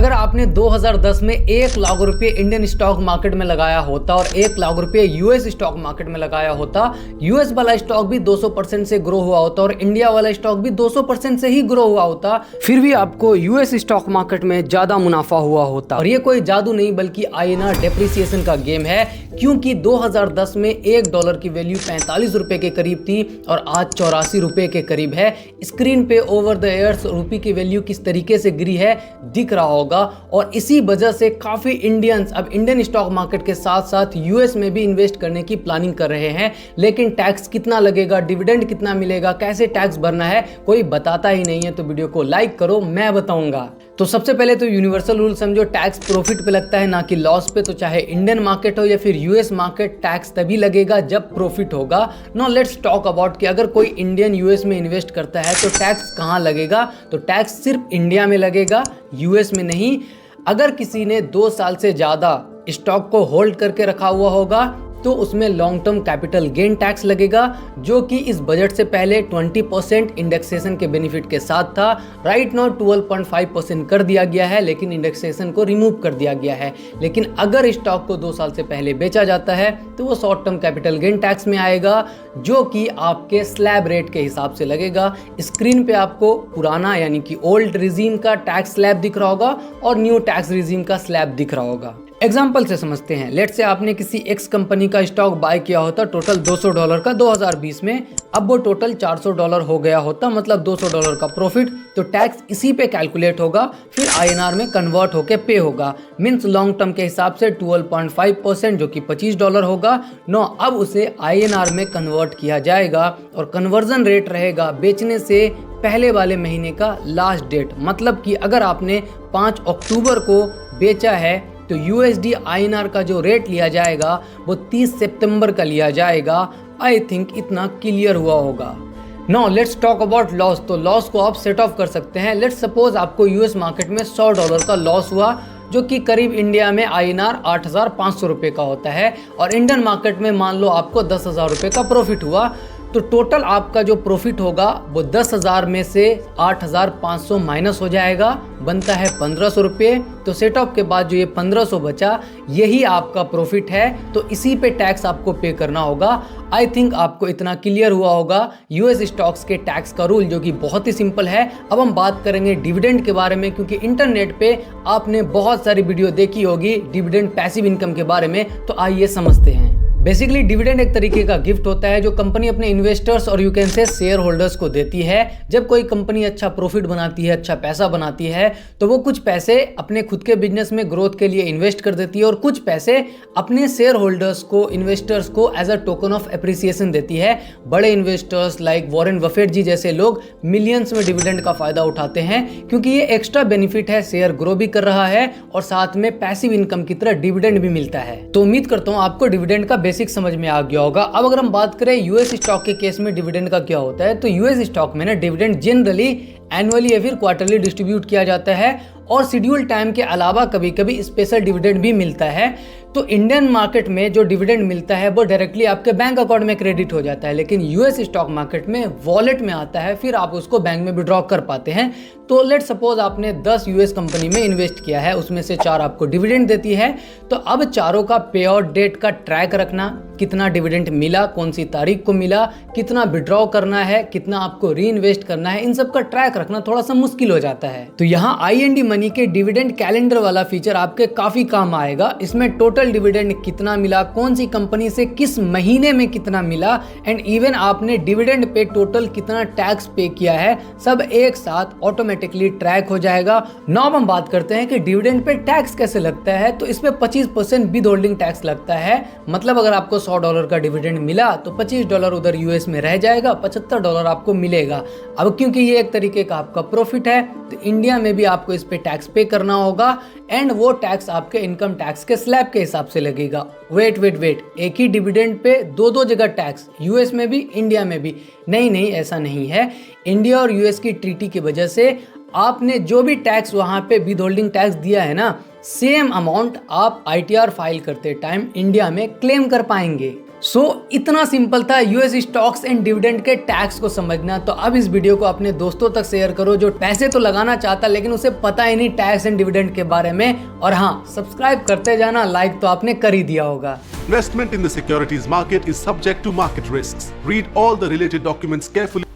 अगर आपने 2010 में 1 लाख रुपए इंडियन स्टॉक मार्केट में लगाया होता और 1 लाख रुपए यूएस स्टॉक मार्केट में लगाया होता, यूएस वाला स्टॉक भी 200% से ग्रो हुआ होता और इंडिया वाला स्टॉक भी 200% से ही ग्रो हुआ होता, फिर भी आपको यूएस स्टॉक मार्केट में ज्यादा मुनाफा हुआ होता। और ये कोई जादू नहीं बल्कि आईएनआर डेप्रिसिएशन का गेम है, क्योंकि 2010 में $1 की वैल्यू 45 रुपए के करीब थी और आज 84 रुपए के करीब है। स्क्रीन पे ओवर द ईयर्स रुपए की वैल्यू किस तरीके से गिरी है दिख रहा होगा और इसी वजह से काफी इंडियंस अब इंडियन स्टॉक मार्केट के साथ साथ यूएस में भी इन्वेस्ट करने की प्लानिंग कर रहे हैं। लेकिन टैक्स कितना लगेगा, डिविडेंड कितना मिलेगा, कैसे टैक्स भरना है, कोई बताता ही नहीं है। तो वीडियो को लाइक करो, मैं बताऊंगा। तो सबसे पहले तो यूनिवर्सल रूल समझो, टैक्स प्रॉफिट पे लगता है ना कि लॉस पे। तो चाहे इंडियन मार्केट हो या फिर यूएस मार्केट, टैक्स तभी लगेगा जब प्रॉफिट होगा। नाउ लेट्स टॉक अबाउट कि अगर कोई इंडियन यूएस में इन्वेस्ट करता है तो टैक्स कहाँ लगेगा। तो टैक्स सिर्फ इंडिया में लगेगा, यूएस में नहीं। अगर किसी ने 2 साल से ज्यादा स्टॉक को होल्ड करके रखा हुआ होगा तो उसमें long term capital gain tax लगेगा, जो कि इस बजट से पहले 20% इंडेक्सेशन के बेनिफिट के साथ था। राइट नाउ 12.5% कर दिया गया है, लेकिन इंडेक्सेशन को रिमूव कर दिया गया है। लेकिन अगर स्टॉक को 2 साल से पहले बेचा जाता है तो वो short term capital gain tax में आएगा, जो कि आपके स्लैब रेट के हिसाब से लगेगा। स्क्रीन पे आपको पुराना यानी कि ओल्ड रिजीम का टैक्स स्लैब दिख रहा होगा और न्यू टैक्स रिजीम का स्लैब दिख रहा होगा। एग्जाम्पल से समझते हैं। लेट से आपने किसी एक्स कंपनी का स्टॉक बाय किया होता टोटल $200 का 2020 में, अब वो टोटल $400 हो गया होता, मतलब $200 का प्रॉफिट। तो टैक्स इसी पे कैलकुलेट होगा, फिर आईएनआर में कन्वर्ट होके पे होगा। मीन्स लॉन्ग टर्म के हिसाब से 12.5% जो कि $25 होगा। नो, अब उसे आईएनआर में कन्वर्ट किया जाएगा और कन्वर्जन रेट रहेगा बेचने से पहले वाले महीने का लास्ट डेट। मतलब कि अगर आपने 5 अक्टूबर को बेचा है तो यूएसडी आईएनआर का जो रेट लिया जाएगा वो 30 सितंबर का लिया जाएगा। आई थिंक इतना क्लियर हुआ होगा। Now let's talk about loss. तो लॉस को आप सेट ऑफ कर सकते हैं। लेट्स सपोज आपको यूएस मार्केट में $100 का लॉस हुआ, जो कि करीब इंडिया में आईएनआर 8,500 रुपये का होता है, और इंडियन मार्केट में मान लो आपको 10,000 रुपये का प्रॉफिट हुआ। तो टोटल आपका जो प्रॉफिट होगा वो 10,000 में से 8,500 माइनस हो जाएगा, बनता है 1,500 रुपये। तो सेट ऑफ के बाद जो ये 1,500 बचा, यही आपका प्रॉफिट है। तो इसी पे टैक्स आपको पे करना होगा। आई थिंक आपको इतना क्लियर हुआ होगा यूएस स्टॉक्स के टैक्स का रूल, जो कि बहुत ही सिंपल है। अब हम बात करेंगे डिविडेंड के बारे में, क्योंकि इंटरनेट पे आपने बहुत सारी वीडियो देखी होगी डिविडेंड पैसिव इनकम के बारे में। तो आइए समझते हैं। बेसिकली डिविडेंड एक तरीके का गिफ्ट होता है जो कंपनी अपने इन्वेस्टर्स और you can say share holders को देती है। जब कोई कंपनी अच्छा प्रॉफिट बनाती है, अच्छा पैसा बनाती है, तो वो कुछ पैसे अपने खुद के बिजनेस में ग्रोथ के लिए इन्वेस्ट कर देती है और कुछ पैसे अपने शेयर होल्डर्स को, इन्वेस्टर्स को as a token of appreciation देती है। बड़े investors like Warren Buffett ji जैसे लोग मिलियंस में डिविडेंड का फायदा उठाते हैं, क्योंकि ये एक्स्ट्रा बेनिफिट है, शेयर ग्रो भी कर रहा है और साथ में पैसिव इनकम की तरह डिविडेंड भी मिलता है। तो उम्मीद करता हूँ आपको डिविडेंड का बेसिक समझ में आ गया होगा। अब अगर हम बात करें यूएस स्टॉक के केस में डिविडेंड का क्या होता है, तो यूएस स्टॉक में ना डिविडेंड जनरली एनुअली या फिर क्वार्टरली डिस्ट्रीब्यूट किया जाता है और शेड्यूल टाइम के अलावा कभी कभी स्पेशल डिविडेंड भी मिलता है। तो इंडियन मार्केट में जो डिविडेंड मिलता है वो डायरेक्टली आपके बैंक अकाउंट में क्रेडिट हो जाता है, लेकिन यूएस स्टॉक मार्केट में वॉलेट में आता है, फिर आप उसको बैंक में विड्रॉ कर पाते हैं। तो लेट सपोज आपने 10 यूएस कंपनी में इन्वेस्ट किया है, उसमें से 4 आपको डिविडेंड देती है। तो अब चारों का पे आउट डेट का ट्रैक रखना, कितना डिविडेंड मिला, कौन सी तारीख को मिला, कितना विड्रॉ करना है, कितना आपको री इन्वेस्ट करना है, इन सब का ट्रैक रखना थोड़ा सा मुश्किल हो जाता है। तो यहाँ आईएनडी मनी के डिविडेंड कैलेंडर वाला फीचर आपके काफी काम आएगा। इसमें टोटल डिविडेंड कितना मिला, कौन सी कंपनी से किस महीने में कितना मिला, एंड इवन आपने डिविडेंड पे टोटल कितना टैक्स पे किया है, सब एक साथ ऑटोमेटिकली ट्रैक हो जाएगा। नाउ हम बात करते हैं कि डिविडेंड पे टैक्स कैसे लगता है। तो इसमें 25% विद होल्डिंग टैक्स लगता है। मतलब अगर आपको $100 का डिविडेंड मिला तो $25 उधर यूएस में रह जाएगा, $75 आपको मिलेगा। अब क्योंकि ये एक तरीके का आपका प्रॉफिट है, तो इंडिया में भी आपको इस पे टैक्स पे करना होगा, एंड वो टैक्स आपके इनकम टैक्स के स्लैब के हिसाब से लगेगा। वेट, एक ही डिविडेंड पे दो जगह टैक्स, यूएस में भी इंडिया में भी? नहीं, ऐसा नहीं है। इंडिया और यूएस की ट्रीटी की वजह से आपने जो भी टैक्स वहां पे विद होल्डिंग टैक्स दिया है ना, सेम अमाउंट आप आईटीआर फाइल करते टाइम इंडिया में क्लेम कर पाएंगे। इतना सिंपल था यूएस स्टॉक्स एंड डिविडेंड के टैक्स को समझना। तो अब इस वीडियो को अपने दोस्तों तक शेयर करो जो पैसे तो लगाना चाहता लेकिन उसे पता ही नहीं टैक्स एंड डिविडेंड के बारे में। और हाँ, सब्सक्राइब करते जाना, लाइक तो आपने कर ही दिया होगा। Investment in the securities market is subject to market risks. Read all the related documents carefully.